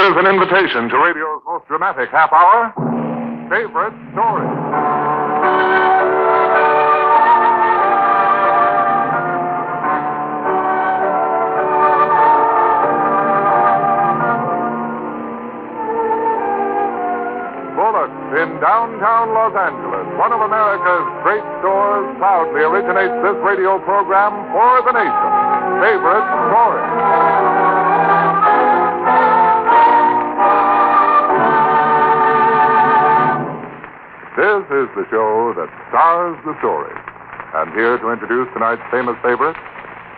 Here's an invitation to radio's most dramatic half hour, Favorite Story. In downtown Los Angeles, one of America's great stores proudly originates this radio program for the nation. Favorite Story. This is the show that stars the story. And here to introduce tonight's famous favorite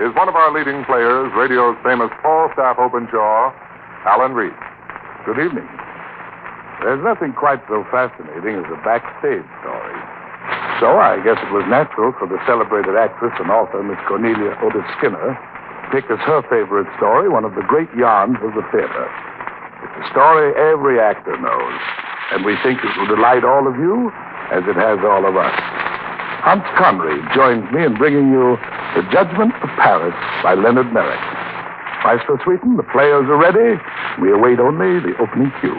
is one of our leading players, radio's famous Falstaff Openshaw, Alan Reed. Good evening. There's nothing quite so fascinating as a backstage story. So I guess it was natural for the celebrated actress and author, Miss Cornelia Otis Skinner, to pick as her favorite story one of the great yarns of the theater. It's a story every actor knows, and we think it will delight all of you as it has all of us. Hans Conried joins me in bringing you The Judgment of Paris by Leonard Merrick. Maestro Sweeten, the players are ready. We await only the opening cue.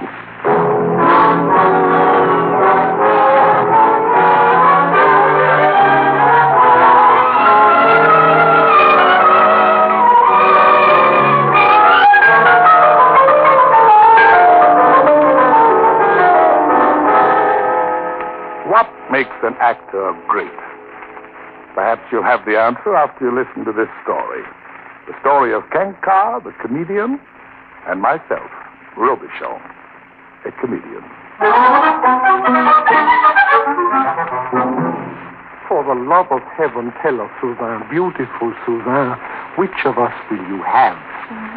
What makes an actor great? Perhaps you'll have the answer after you listen to this story. The story of Kenkar, the comedian, and myself, Robichon, a comedian. For the love of heaven, tell us, Suzanne, beautiful Suzanne, which of us will you have?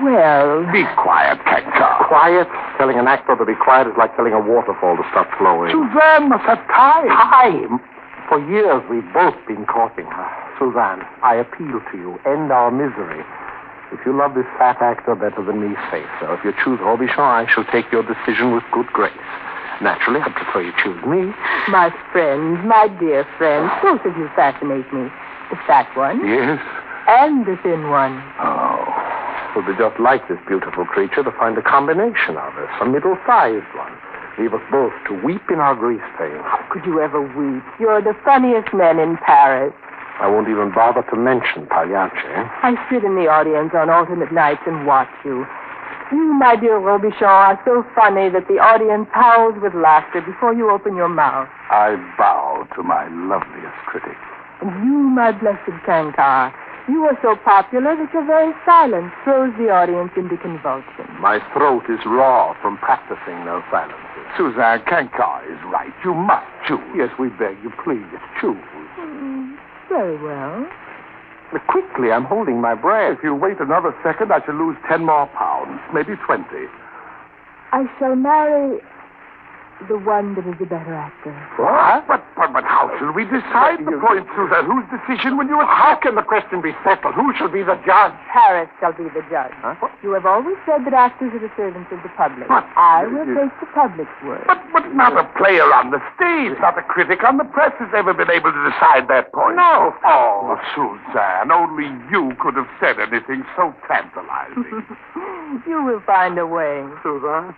Well... Be quiet, Kenkar. Quiet? Telling an actor to be quiet is like telling a waterfall to stop flowing. Suzanne must have time. Time? For years we've both been courting her. Suzanne, I appeal to you. End our misery. If you love this fat actor better than me, say so. If you choose Robichon, I shall take your decision with good grace. Naturally, I prefer you choose me. My friend, my dear friend, both of you fascinate me. The fat one. Yes? And the thin one. Oh. It would be just like this beautiful creature to find a combination of us, a middle-sized one. Leave us both to weep in our grease stains. How could you ever weep? You're the funniest man in Paris. I won't even bother to mention Pagliacci. I sit in the audience on alternate nights and watch you. You, my dear Robichon, are so funny that the audience howls with laughter before you open your mouth. I bow to my loveliest critic. And you, my blessed Kenkar, you are so popular that your very silence throws the audience into convulsion. My throat is raw from practicing those silences. Suzanne, Kenkar is right. You must choose. Yes, we beg you, please, choose. Very well. Quickly, I'm holding my breath. If you wait another second, I shall lose 10 more pounds, maybe 20. I shall marry the one that is a better actor. What? But how shall we decide the point, Suzanne? Whose decision will you accept? How can the question be settled? Who shall be the judge? Paris shall be the judge. Huh? You have always said that actors are the servants of the public. But I will take the public's word. But not a player on the stage, not a critic on the press has ever been able to decide that point. No. Oh, Suzanne, only you could have said anything so tantalizing. You will find a way. Suzanne,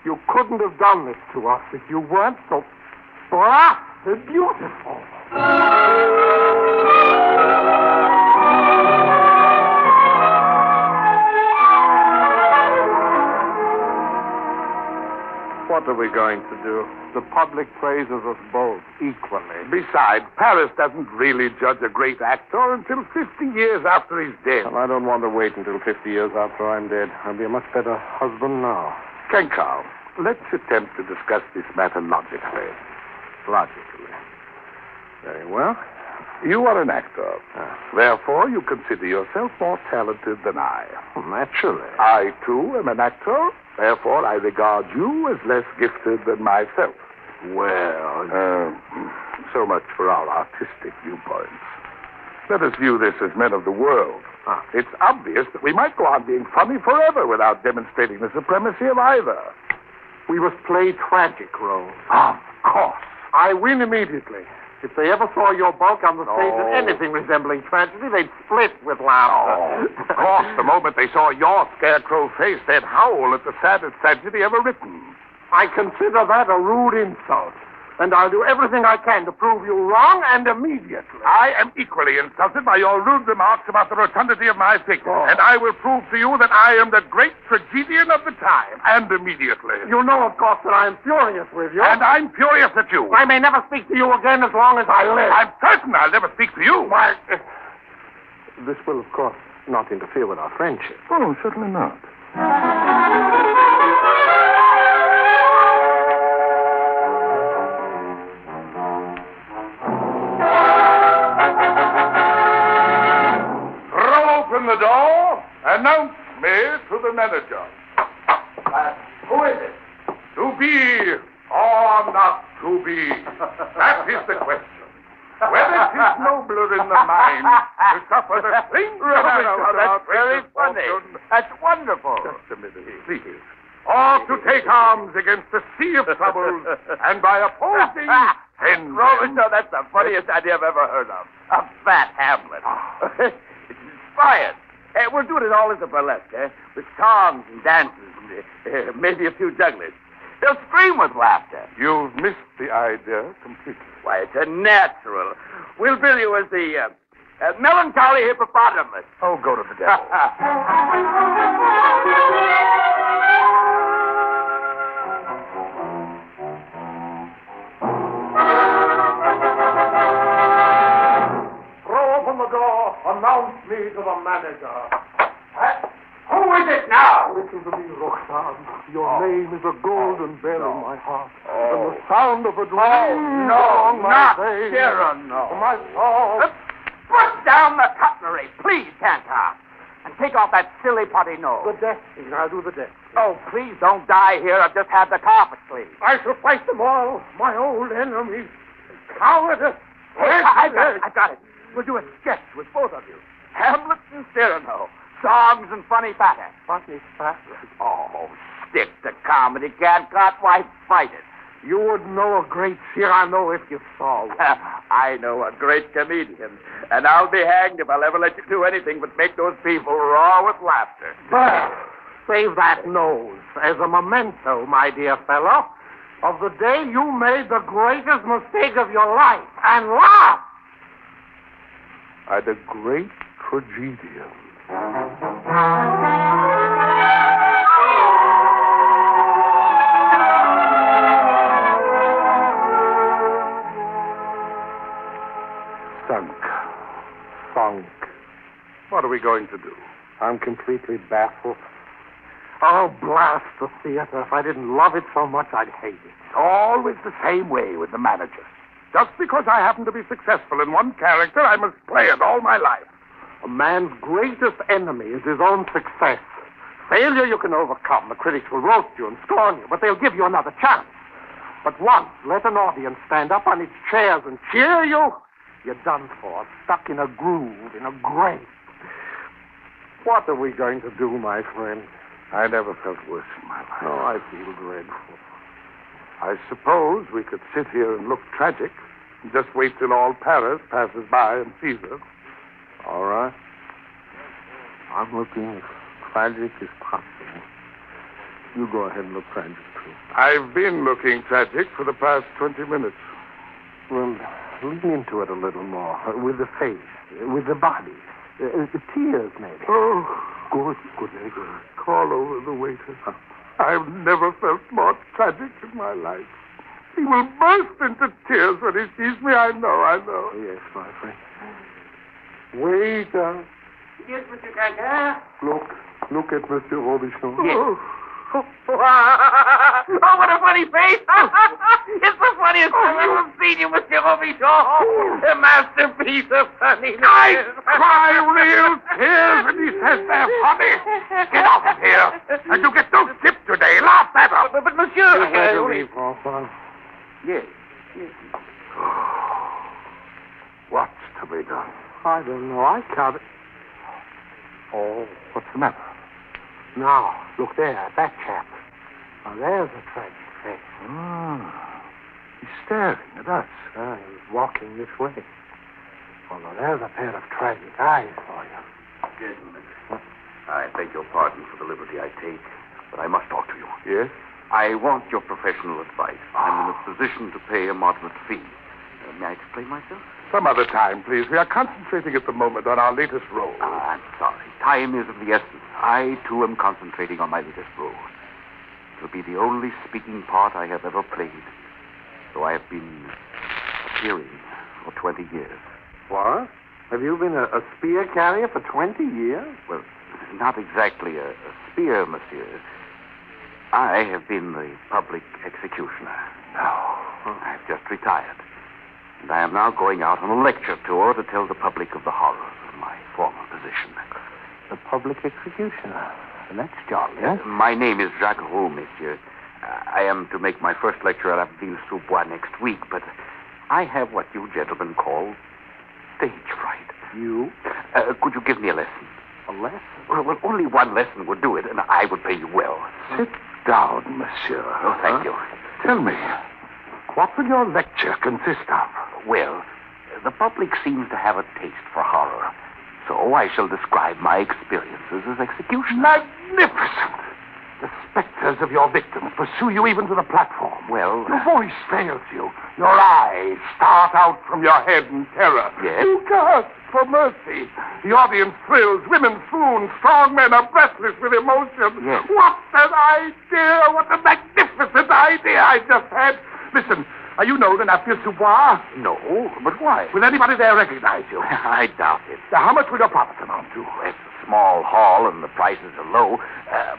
you couldn't have done this to us if you weren't so bright and beautiful. What are we going to do? The public praises us both equally. Besides, Paris doesn't really judge a great actor until 50 years after he's dead. Well, I don't want to wait until 50 years after I'm dead. I'll be a much better husband now. Kenkar, let's attempt to discuss this matter logically. Logically. Very well. You are an actor. Therefore, you consider yourself more talented than I. Naturally. I, too, am an actor. Therefore, I regard you as less gifted than myself. Well... so much for our artistic viewpoints. Let us view this as men of the world. It's obvious that we might go on being funny forever without demonstrating the supremacy of either. We must play tragic roles. Of course. I win immediately. If they ever saw your bulk on the stage in anything resembling tragedy, they'd split with laughter. Of course, the moment they saw your scarecrow face, they'd howl at the saddest tragedy ever written. I consider that a rude insult. And I'll do everything I can to prove you wrong, and immediately. I am equally insulted by your rude remarks about the rotundity of my figure. Oh. And I will prove to you that I am the great tragedian of the time, and immediately. You know, of course, that I am furious with you. And I'm furious at you. I may never speak to you again as long as I live. I'm certain I'll never speak to you. Why, this will, of course, not interfere with our friendship. Oh, certainly not. Open the door. Announce me to the manager. Who is it? To be or not to be? That is the question. Whether it is nobler in the mind to suffer the same That's very funny. That's wonderful. Just a minute, please. Or to take arms against the sea of troubles and by opposing end Robichaud, that's the funniest idea I've ever heard of. A fat Hamlet. It's inspired. We'll do it all as a burlesque, with songs and dances and maybe a few jugglers. They'll scream with laughter. You've missed the idea completely. Why, it's a natural. We'll bill you as the melancholy hippopotamus. Oh, go to the devil. Throw open the door. Announce me to the manager. Who is it now? Listen to me, Roxanne. Your name is a golden bell in my heart. And the sound of a dream along my not veins. Cyrano. My soul. Put down the cutlery, please, Cantor. And take off that silly potty nose. The death scene. I'll do the death scene. Oh, please don't die here. I've just had the carpet cleaned. I shall fight them all. My old enemies. Cowardice. Hey, I got it. We'll do a sketch with both of you. Hamlet and Cyrano. Songs and funny patter. Funny patter. Oh, stick to comedy, Cancott. Why fight it? You would know a great Cyrano if you saw one. I know a great comedian, and I'll be hanged if I'll ever let you do anything but make those people roar with laughter. But save that nose as a memento, my dear fellow, of the day you made the greatest mistake of your life. And laugh! I'm the great tragedian. Sunk. What are we going to do? I'm completely baffled. Oh, blast the theater. If I didn't love it so much, I'd hate it. Always the same way with the manager. Just because I happen to be successful in one character, I must play it all my life. A man's greatest enemy is his own success. Failure you can overcome. The critics will roast you and scorn you, but they'll give you another chance. But once let an audience stand up on its chairs and cheer you, you're done for, stuck in a groove, in a grave. What are we going to do, my friend? I never felt worse in my life. Oh, I feel dreadful. I suppose we could sit here and look tragic and just wait till all Paris passes by and sees us. All right. I'm looking as tragic as possible. You go ahead and look tragic, too. I've been looking tragic for the past 20 minutes. Well, lean into it a little more. With the face, with the body. The tears, maybe. Oh, Good, very good. call over the waiter. I've never felt more tragic in my life. He will burst into tears when he sees me. I know. Yes, my friend. Waiter. Yes, Mr. Cantor. Look at Monsieur Robichaud. Yes. Oh, what a funny face! It's the funniest I've ever seen you, Mr. Robichaud. A masterpiece of funniness. I cry real tears when he says they're funny. Get out of here. And you get no tip today. Laugh that up. But Monsieur... Where to leave, François? Yes. What's to be done? I don't know. I counted. Oh, what's the matter? Now, look there, that chap. Now, there's a tragic face. He's staring at us. He's walking this way. Although there's a pair of tragic eyes for you. Gentlemen, I beg your pardon for the liberty I take, but I must talk to you. Yes? I want your professional advice. I'm in a position to pay a moderate fee. May I explain myself? Some other time, please. We are concentrating at the moment on our latest role. I'm sorry. Time is of the essence. I, too, am concentrating on my latest role. It'll be the only speaking part I have ever played, though I have been appearing for 20 years. What? Have you been a spear carrier for 20 years? Well, not exactly a spear, monsieur. I have been the public executioner. No. I've just retired. And I am now going out on a lecture tour to tell the public of the horrors of my former position. The public executioner. That's jolly, eh? My name is Jacques Roux, monsieur. I am to make my first lecture at Abbeville-sous-Bois next week, but I have what you gentlemen call stage fright. You? Could you give me a lesson? A lesson? Well, only one lesson would do it, and I would pay you well. Sit down, monsieur. Oh, thank you. Tell me, what will your lecture consist of? Well, the public seems to have a taste for horror, so I shall describe my experiences as executioner. Magnificent! The specters of your victims pursue you even to the platform. Well, Your voice fails you. Your eyes start out from your head in terror. Yes? You gasp for mercy. The audience thrills. Women swoon. Strong men are breathless with emotion. Yes. What an idea! What a magnificent idea I just had. Listen, are you known in Abbeville-sous-Bois? No, but why? Will anybody there recognize you? I doubt it. Now, how much will your profits amount to? It's a small hall and the prices are low.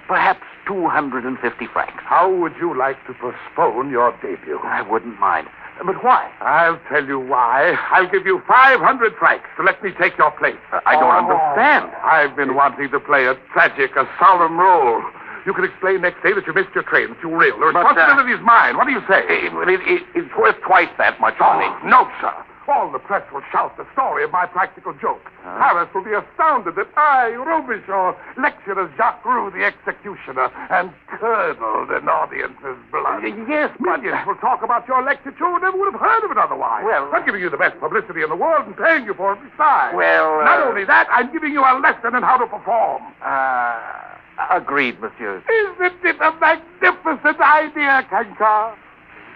Perhaps 250 francs. How would you like to postpone your debut? I wouldn't mind. But why? I'll tell you why. I'll give you 500 francs to let me take your place. I don't understand. I've been wanting to play a tragic, a solemn role. You can explain next day that you missed your train, that you were ill. The responsibility is mine. What do you say? It's worth twice that much money. Oh, no, sir. All the press will shout the story of my practical joke. Paris will be astounded that I, Robichaud, lecturer Jacques Roux, the executioner, and curdled an audience's blood. Yes, but... Millions will talk about your lecture, too, who never would have heard of it otherwise. Well... I'm giving you the best publicity in the world and paying you for it besides. Well, Not only that, I'm giving you a lesson in how to perform. Agreed, monsieur. Isn't it a magnificent idea, Kankar?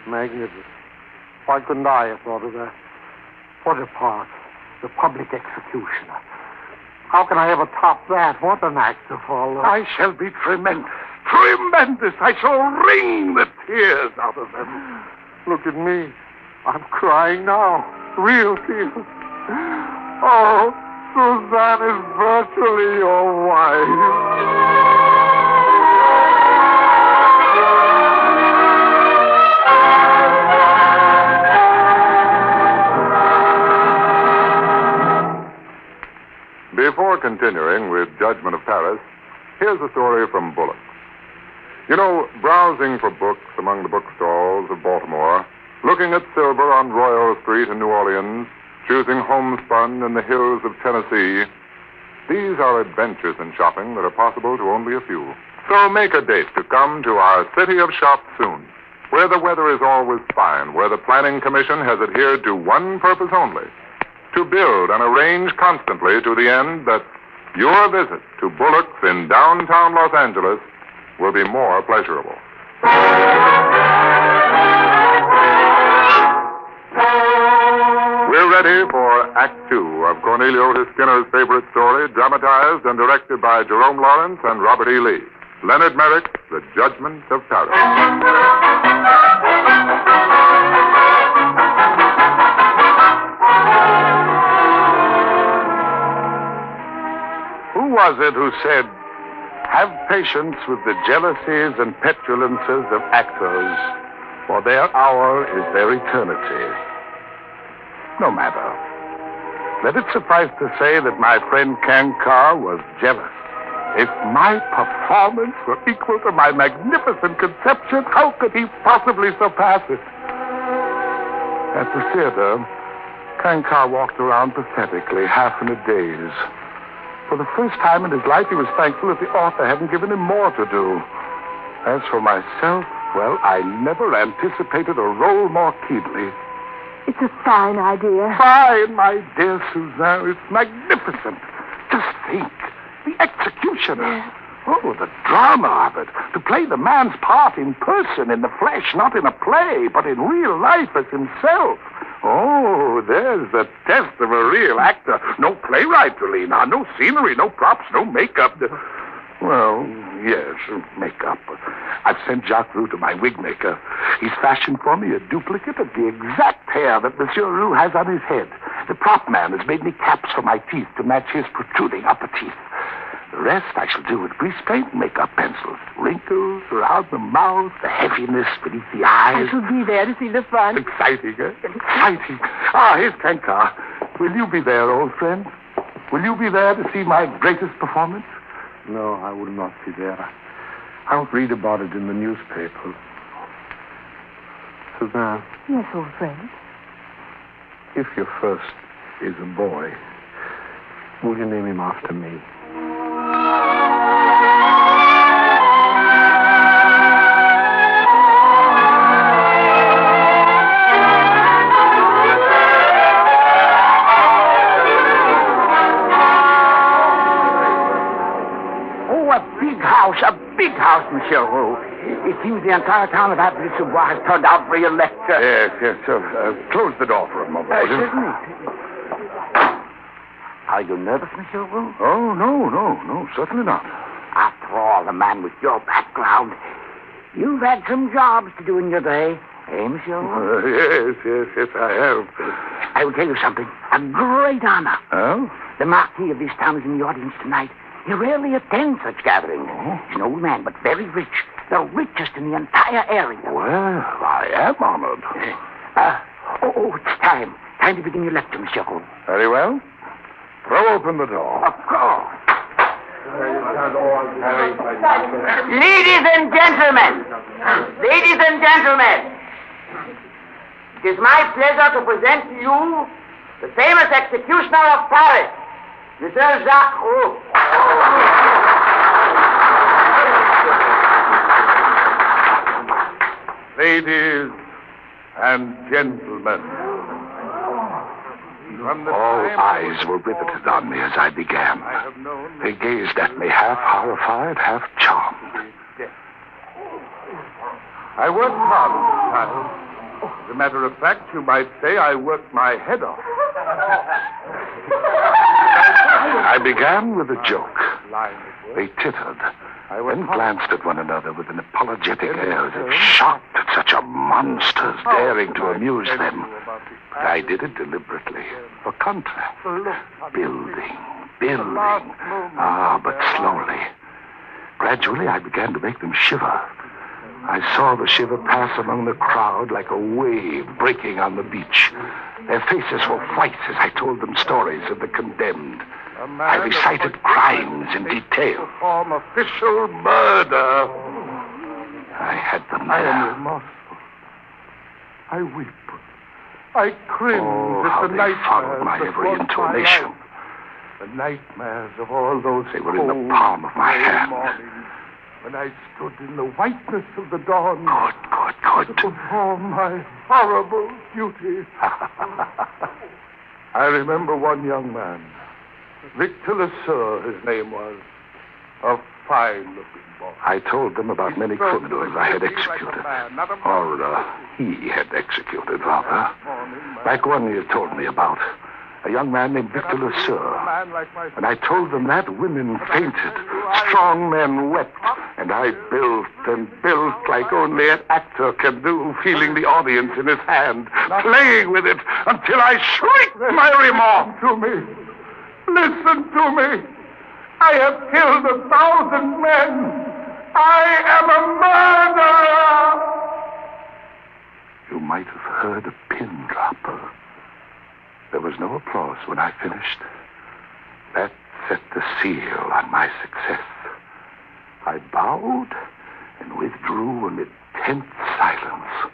Magnificent. Why couldn't I have thought of that? What a part. The public executioner. How can I ever top that? What an act to follow. I shall be tremendous. Tremendous. I shall wring the tears out of them. Look at me. I'm crying now. Real tears. Oh, Suzanne is virtually your wife. Before continuing with Judgment of Paris, here's a story from Bullock. You know, browsing for books among the bookstalls of Baltimore, looking at silver on Royal Street in New Orleans, choosing homespun in the hills of Tennessee, these are adventures in shopping that are possible to only a few. So make a date to come to our city of shops soon, where the weather is always fine, where the Planning Commission has adhered to one purpose only, to build and arrange constantly to the end that your visit to Bullock's in downtown Los Angeles will be more pleasurable. We're ready for Act Two of Cornelio Otis Skinner's favorite story, dramatized and directed by Jerome Lawrence and Robert E. Lee. Leonard Merrick's The Judgment of Paris. Who was it who said, "Have patience with the jealousies and petulances of actors, for their hour is their eternity"? No matter. Let it suffice to say that my friend Kankar was jealous. If my performance were equal to my magnificent conception, how could he possibly surpass it? At the theater, Kankar walked around pathetically, half in a daze. For the first time in his life, he was thankful that the author hadn't given him more to do. As for myself, Well, I never anticipated a role more keenly. It's a fine idea. Fine, my dear Suzanne. It's magnificent. Just think. The executioner. Oh, the drama of it. To play the man's part in person, in the flesh, not in a play, but in real life as himself. Oh, there's the test of a real actor. No playwright to lean on, no scenery, no props, no makeup. Well, yes, makeup. I've sent Jacques Roux to my wig maker. He's fashioned for me a duplicate of the exact hair that Monsieur Roux has on his head. The prop man has made me caps for my teeth to match his protruding upper teeth. The rest I shall do with grease paint and makeup pencils. Wrinkles around the mouth, the heaviness beneath the eyes. I shall be there to see the fun. Exciting, eh? Exciting. Ah, here's Kankar. Will you be there, old friend? Will you be there to see my greatest performance? No, I will not be there. I'll read about it in the newspaper. Suzanne, Yes, old friend. if your first is a boy, will you name him after me? A big house, Monsieur Roux. It seems the entire town of Abril-sous-Bois has turned out for your lecture. Yes. Close the door for a moment. Certainly. Are you nervous, Monsieur Roux? Oh, no, certainly not. After all, a man with your background, you've had some jobs to do in your day. Eh, Monsieur Roux? Yes, I have. I will tell you something. A great honor. Oh? The Marquis of this town is in the audience tonight. He rarely attends such gatherings. He's an old man, but very rich. The richest in the entire area. Well, I am honored. It's time. Time to begin your lecture, Monsieur Roux. Very well. Throw open the door. Of course. Ladies and gentlemen. It is my pleasure to present to you the famous executioner of Paris, Monsieur Jacques Roux. Ladies and gentlemen, all eyes were riveted on me as I began. They gazed at me half horrified, half charmed. I worked hard, child. As a matter of fact, you might say I worked my head off. I began with a joke. They tittered, then glanced at one another with an apologetic air as if shocked at such a monster's daring to amuse them. But I did it deliberately, for contrast. Building. But slowly. Gradually, I began to make them shiver. I saw the shiver pass among the crowd like a wave breaking on the beach. Their faces were white as I told them stories of the condemned. I recited crimes in detail. Perform official murder. I had them there. I am remorseful. I weep. I cringe at the nightmares followed my every intonation. The nightmares of all those they were in the palm of my hand. When I stood in the whiteness of the dawn. Good. To perform my horrible duty. I remember one young man. Victor Lesueur, his name was. A fine-looking boy. I told them about many criminals I had executed. Or he had executed, rather. Like one he had told me about. A young man named Victor Lesueur. And I told them that women fainted. Strong men wept. And I built and built like only an actor can do, feeling the audience in his hand, playing with it until I shrieked my remorse. Listen to me. I have killed 1,000 men. I am a murderer. You might have heard a pin drop. There was no applause when I finished. That set the seal on my success. I bowed and withdrew amid tense silence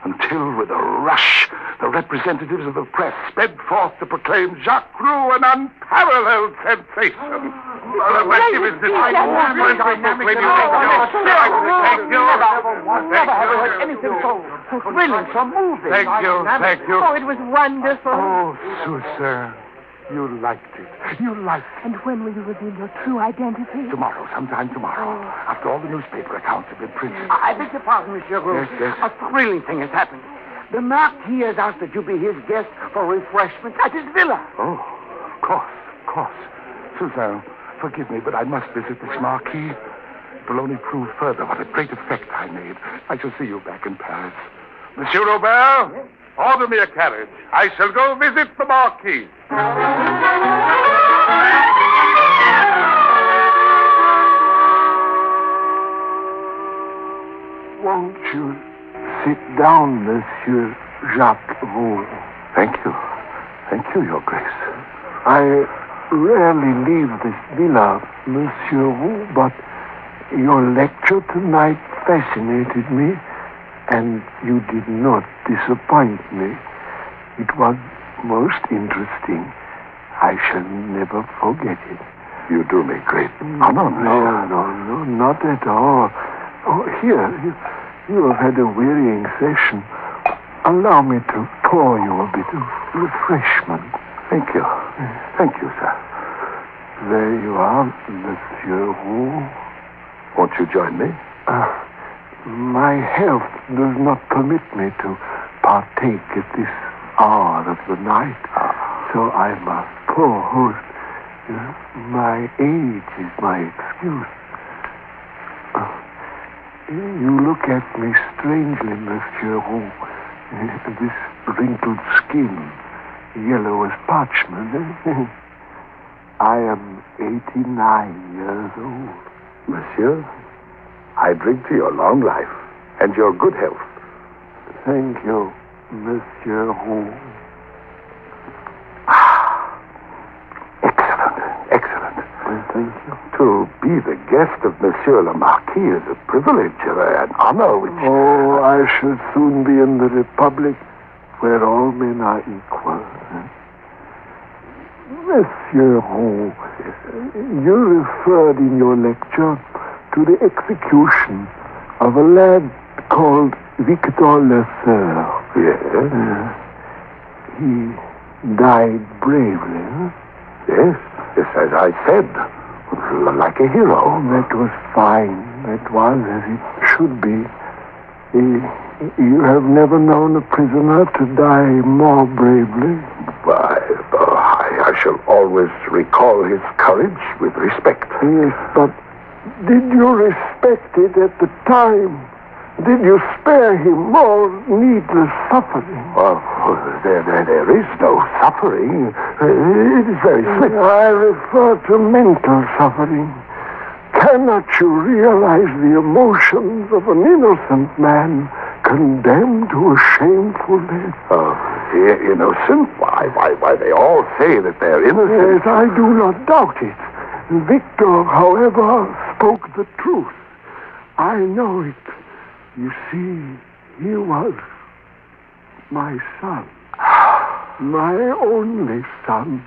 until, with a rush, the representatives of the press sped forth to proclaim Jacques Roux an unparalleled sensation. never have heard anything so thrilling, so moving. Thank you. Oh, it was wonderful. Oh, Suzanne, you liked it. You liked it. And when will you reveal your true identity? Tomorrow, sometime tomorrow. After all the newspaper accounts have been printed. I beg your pardon, Monsieur Roux. Yes. A thrilling thing has happened. The Marquis has asked that you be his guest for refreshment at his villa. Oh, of course. Suzanne, forgive me, but I must visit this Marquis. It will only prove further what a great effect I made. I shall see you back in Paris. Monsieur Robert, order me a carriage. I shall go visit the Marquis. Won't you sit down, Monsieur Jacques Roux? Thank you, Your Grace. I rarely leave this villa, Monsieur Roux, but your lecture tonight fascinated me, and you did not disappoint me. It was most interesting. I shall never forget it. You do me great honor, monsieur. No, not at all. Oh, here, you have had a wearying session. Allow me to pour you a bit of refreshment. Thank you, sir. There you are, Monsieur Roux. Won't you join me? My health does not permit me to partake at this hour of the night, so I'm a poor host. My age is my excuse. You look at me strangely, Monsieur Roux. This wrinkled skin, yellow as parchment. I am 89 years old. Monsieur, I drink to your long life and your good health. Thank you, Monsieur Roux. Excellent. Thank you. To be the guest of Monsieur le Marquis is a privilege, an honor which... Oh, I shall soon be in the Republic where all men are equal. Monsieur Roux, you referred in your lecture to the execution of a lad called Victor Lefebvre. Yes? He died bravely, huh? Yes, as I said, like a hero. Oh, that was fine. That was as it should be. You have never known a prisoner to die more bravely? I shall always recall his courage with respect. Yes, but did you respect it at the time? Did you spare him more needless suffering? Well, there is no suffering. It is very simple. I refer to mental suffering. Cannot you realize the emotions of an innocent man condemned to a shameful death? Innocent? Why, they all say that they're innocent. Yes, I do not doubt it. Victor, however, spoke the truth. I know it. You see, he was my son. My only son.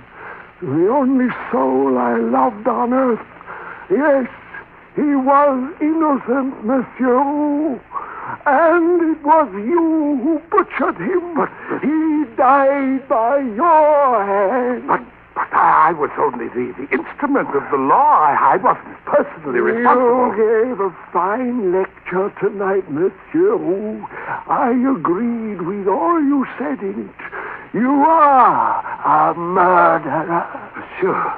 The only soul I loved on earth. Yes, he was innocent, Monsieur Roux. And it was you who butchered him. But he died by your hand. But I was only the instrument of the law. I wasn't personally responsible. You gave a fine lecture tonight, Monsieur Roux. I agreed with all you said in it. You are a murderer. Monsieur.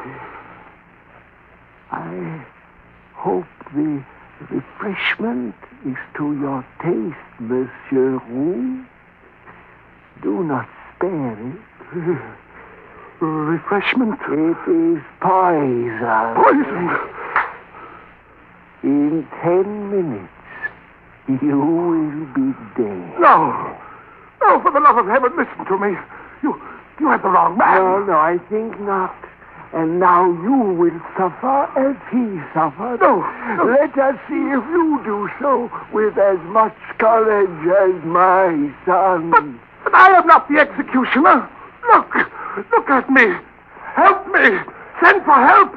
I hope the refreshment is to your taste, Monsieur Roux. Do not spare it. Refreshment? It is poison. Poison? In 10 minutes, you will be dead. No, for the love of heaven, listen to me. You have the wrong man. No, I think not. And now you will suffer as he suffered. No. Let us see if you do so with as much courage as my son. But I am not the executioner. Look at me. Help me. Send for help.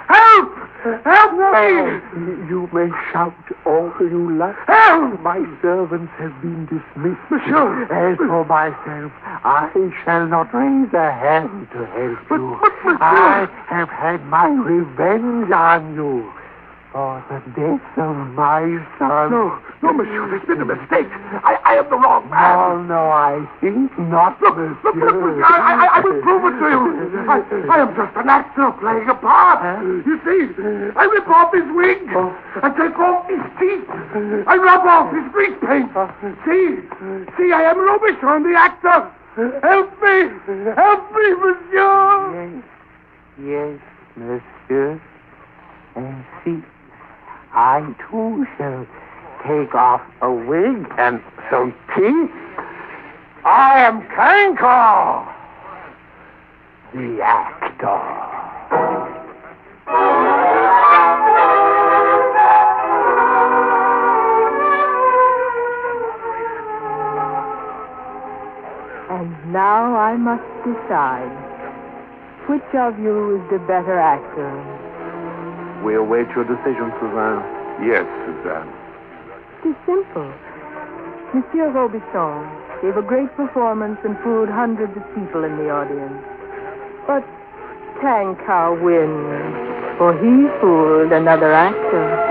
Help me. You may shout all you like. Help! My servants have been dismissed. Monsieur! As for myself, I shall not raise a hand to help you. Monsieur! I have had my revenge on you for the death of my son. No, monsieur, there's been a mistake. I am the wrong man. No, I think not, Look, monsieur. monsieur, I will prove it to you. I am just an actor playing a part. You see, I rip off his wig. I take off his teeth. I rub off his grease paint. See, I am Robichon, the actor. Help me, monsieur. Yes, monsieur. And see, I too shall take off a wig and some teeth. I am Kankar, the actor. And now I must decide. Which of you is the better actor? We await your decision, Suzanne. Yes, Suzanne. It is simple. Monsieur Robichon gave a great performance and fooled hundreds of people in the audience. But Tankar wins, for he fooled another actor.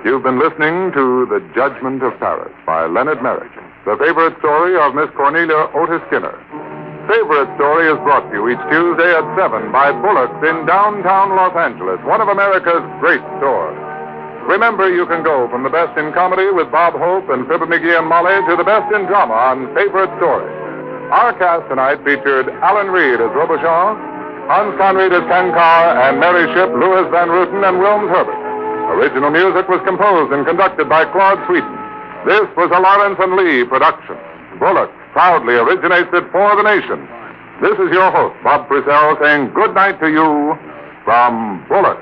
You've been listening to The Judgment of Paris by Leonard Merrick, the favorite story of Miss Cornelia Otis Skinner. Favorite Story is brought to you each Tuesday at 7 by Bullock's in downtown Los Angeles, one of America's great stores. Remember, you can go from the best in comedy with Bob Hope and Fibber McGee and Molly to the best in drama on Favorite Story. Our cast tonight featured Alan Reed as Robichon, Hans Conried as Kankar, and Mary Shipp, Louis Van Ruten, and Wilms Herbert. Original music was composed and conducted by Claude Sweeten. This was a Lawrence and Lee production. Bullock proudly originates it for the nation. This is your host, Bob Purcell, saying good night to you from Bullock.